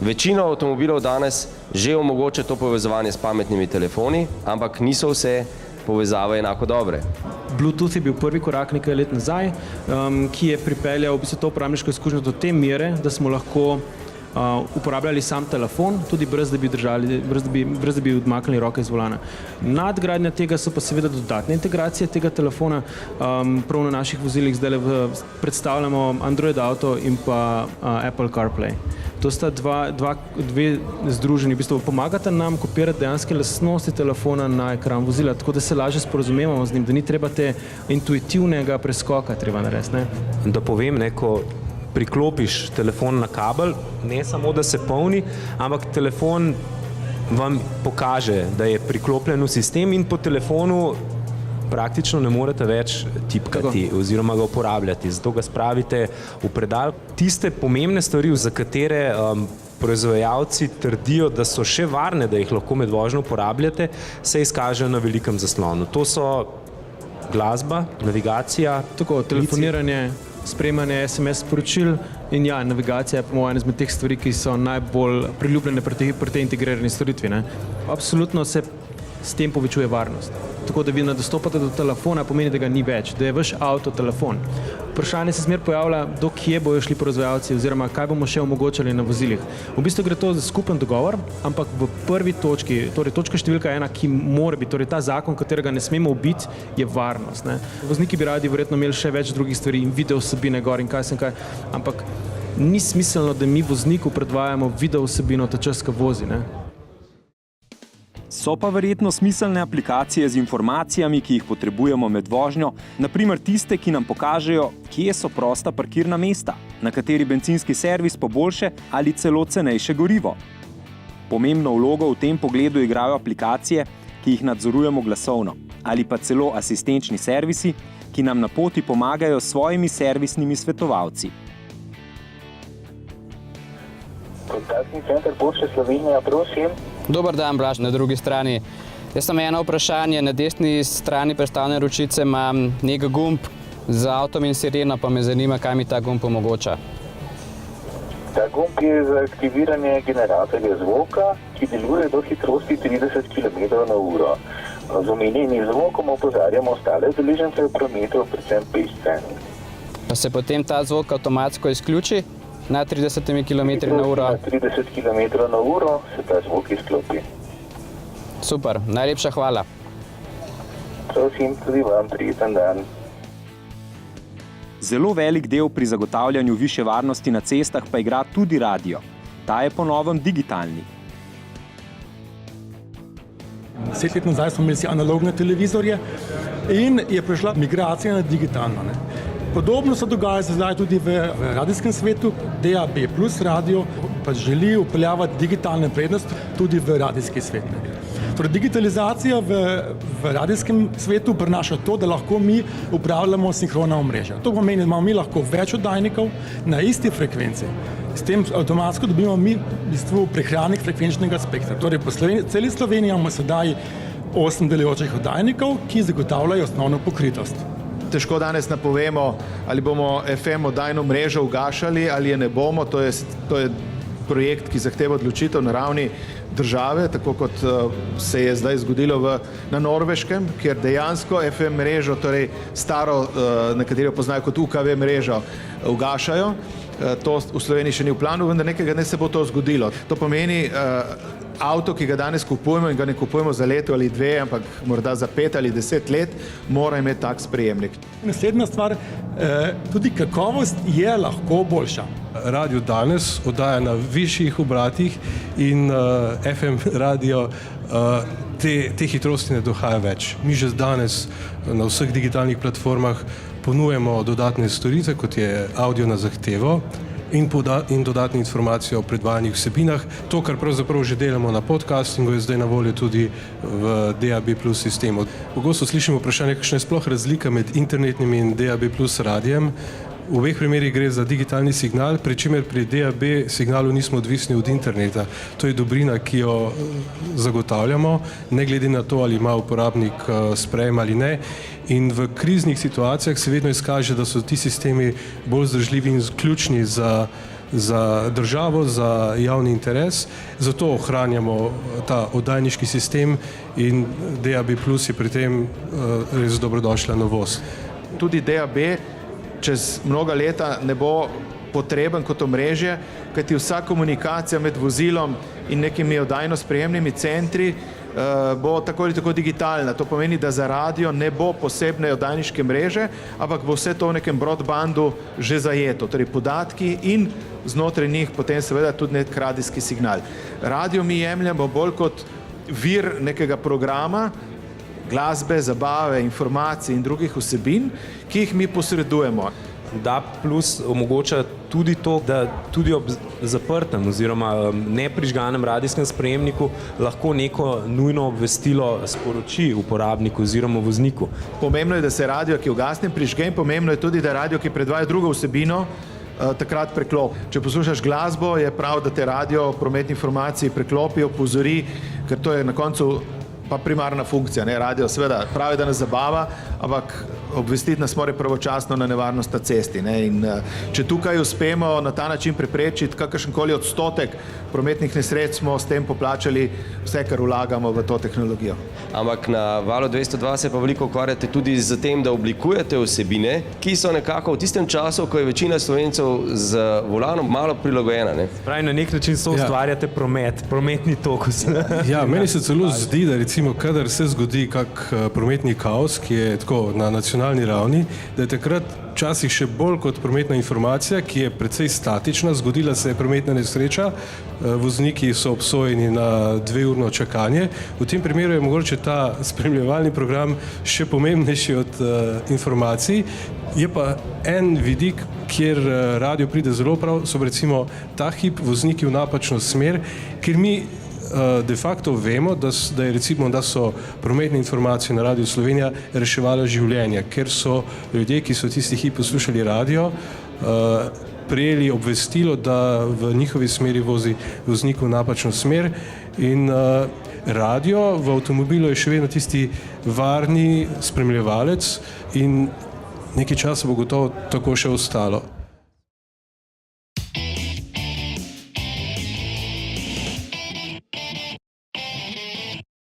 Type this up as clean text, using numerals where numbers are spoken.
Večina avtomobilov danes že omogoča to povezovanje s pametnimi telefoni, ampak niso vse povezave enako dobre. Bluetooth je bil prvi korak nekaj let nazaj, ki je pripeljal v bistvu to uporabniško izkušnjo do te mere, da smo lahko uporabljali sam telefon, tudi brez da bi odmaknili roke iz volana. Nadgradnja tega so pa seveda dodatne integracije tega telefona. Prav na naših vozilih zdaj predstavljamo Android Auto in pa Apple CarPlay. To sta dve združeni, v bistvu pomagata nam kopirati dejanske lastnosti telefona na ekran vozila, tako da se lažje sporazumevamo z njim, da ni treba te intuitivnega preskoka treba narediti. Da povem, ko priklopiš telefon na kabel, ne samo, da se polni, ampak telefon vam pokaže, da je priklopljen v sistem in po telefonu praktično ne morete več tipkati oziroma ga uporabljati. Zato ga spravite v predal. Tiste pomembne stvari, za katere proizvajalci trdijo, da so še varne, da jih lahko med vožnjo uporabljate, se izkažejo na velikem zaslonu. To so glasba, navigacija, telefoniranje, sprejemanje SMS sporočil in navigacija je po mojem ena izmed teh stvari, ki so najbolj priljubljene pri tej integrirani storitvi. Absolutno se s tem povečuje varnost. Tako da vi dostopate do telefona, pomeni, da ga ni več, da je vaš avto telefon. Vprašanje se zmer pojavlja, do kje bojo šli proizvajalci oziroma kaj bomo še omogočali na vozilih. V bistvu gre to za skupen dogovor, ampak v prvi točki, torej točka številka 1, ki mora biti, torej ta zakon, katerega ne smemo ubiti, je varnost. Vozniki bi radi verjetno imeli še več drugih stvari in video vsebine gor in kaj, ampak ni smiselno, da mi vozniku predvajamo video vsebino ta čas, ko vozi. So pa verjetno smiselne aplikacije z informacijami, ki jih potrebujemo med vožnjo, naprimer tiste, ki nam pokažejo, kje so prosta parkirna mesta, na kateri bencinski servis poboljše ali celo cenejše gorivo. Pomembno vlogo v tem pogledu igrajo aplikacije, ki jih nadzorujemo glasovno, ali pa celo asistenčni servisi, ki nam na poti pomagajo s svojimi servisnimi svetovalci. Kontaktni center Pošte Slovenija, prosim. Dober dan, Blaž, na drugi strani. Jaz sem eno vprašanje. Na desni strani predstavne ročice imam nek gumb za avtom in sireno, pa me zanima, kaj mi ta gumb omogoča. Ta gumb je za aktiviranje generatorja zvoka, ki deluje do hitrosti 30 km/h. Z omenjenim zvokom opozarjamo ostale udeležence v prometu, predvsem pešce. Pa se potem ta zvok avtomatsko izključi na 30 km/h? Na 30 km/h se ta zvok izklopi. Super, najlepša hvala. Prosim, tudi vam prijeten dan. Zelo velik del pri zagotavljanju višje varnosti na cestah pa igra tudi radio. Ta je po novem digitalni. 10 let nazaj smo imeli analogne televizorje in je prišla migracija na digitalno. Podobno se dogaja zdaj tudi v radijskem svetu. DAB+ radio pa želi upeljavati digitalne prednosti tudi v radijski svet. Torej, digitalizacija v radijskem svetu prinaša to, da lahko mi upravljamo sinhrona omrežja. To pomeni, da imamo mi lahko več oddajnikov na isti frekvenci. S tem avtomatsko dobimo mi v bistvu prehranek frekvenčnega spektra. Torej, po celi Sloveniji imamo sedaj 8 delujočih oddajnikov, ki zagotavljajo osnovno pokritost. Težko danes napovemo, ali bomo FM oddajno mrežo ugašali ali je ne bomo. To je projekt, ki zahteva odločitev na ravni države, tako kot se je zdaj zgodilo na Norveškem, kjer dejansko FM mrežo, torej staro, na katero poznajo kot UKV mrežo, ugašajo. To v Sloveniji še ni v planu, vendar nekega dne se bo to zgodilo. To pomeni, avto, ki ga danes kupujemo in ga ne kupujemo za leto ali dve, ampak morda za 5 ali 10 let, mora imeti tak sprejemnik. Naslednja stvar, tudi kakovost je lahko boljša. Radio danes oddaja na višjih obratih in FM radio te hitrosti ne dohaja več. Mi že danes na vseh digitalnih platformah ponujemo dodatne storitve, kot je audio na zahtevo in dodatne informacije o predvajanih vsebinah. To, kar pravzaprav že delamo na podcastingu, je zdaj na voljo tudi v DAB+ sistemu. Pogosto slišimo vprašanje, kakšna je sploh razlika med internetnim in DAB+ radijem. V obeh primerih gre za digitalni signal, pri čemer pri DAB signalu nismo odvisni od interneta. To je dobrina, ki jo zagotavljamo, ne glede na to, ali ima uporabnik sprejem ali ne. In v kriznih situacijah se vedno izkaže, da so ti sistemi bolj vzdržljivi in ključni za za državo, za javni interes, zato ohranjamo ta oddajniški sistem in DAB+ je pri tem res dobrodošla novost. Tudi DAB čez mnoga leta ne bo potreben kot omrežje, kajti vsa komunikacija med vozilom in nekimi oddajno-sprejemnimi centri bo tako ali tako digitalna. To pomeni, da za radio ne bo posebne oddajniške mreže, ampak bo vse to v nekem broadbandu že zajeto, torej podatki in znotraj njih potem seveda tudi nek radijski signal. Radio mi jemljemo bolj kot vir nekega programa, glasbe, zabave, informacij in drugih vsebin, ki jih mi posredujemo. DAB+ omogoča tudi to, da tudi ob zaprtem oziroma neprižganem radijskem sprejemniku lahko neko nujno obvestilo sporoči uporabniku oziroma vozniku. Pomembno je, da se radio, ki je ugasnjen, prižge, in pomembno je tudi, da radio, ki predvaja drugo vsebino, takrat preklopi. Če poslušaš glasbo, je prav, da te radio prometni informaciji preklopi, opozori, ker to je na koncu pa primarna funkcija, ne, radio seveda pravi, da nas zabava, ampak obvestiti nas mora pravočasno na nevarnost na cesti, ne, in če tukaj uspemo na ta način preprečiti kakršenkoli odstotek prometnih nesreč, smo s tem poplačali vse, kar vlagamo v to tehnologijo. Ampak na Valu 202 se pa veliko ukvarjate tudi z tem, da oblikujete vsebine, ki so nekako v tistem času, ko je večina Slovencev z volanom malo prilagojena, ne? Pravi, na nek način ustvarjate prometni tok. Ja, meni se celo zdi, da recimo, kadar se zgodi kak prometni kaos, ki je tako na nacionalni ravni, da je takrat včasih še bolj kot prometna informacija, ki je precej statična, zgodila se je prometna nesreča, vozniki so obsojeni na 2-urno čakanje. V tem primeru je mogoče ta spremljevalni program še pomembnejši od informacij. Je pa en vidik, kjer radio pride zelo prav, so recimo ta hip vozniki v napačno smer, ker mi de facto vemo, da so prometne informacije na Radiu Slovenija reševale življenja, ker so ljudje, ki so tisti hip poslušali radio, prejeli obvestilo, da v njihovi smeri vozi voznik v napačno smer in radio v avtomobilu je še vedno tisti varni spremljevalec in nekaj časa bo gotovo tako še ostalo.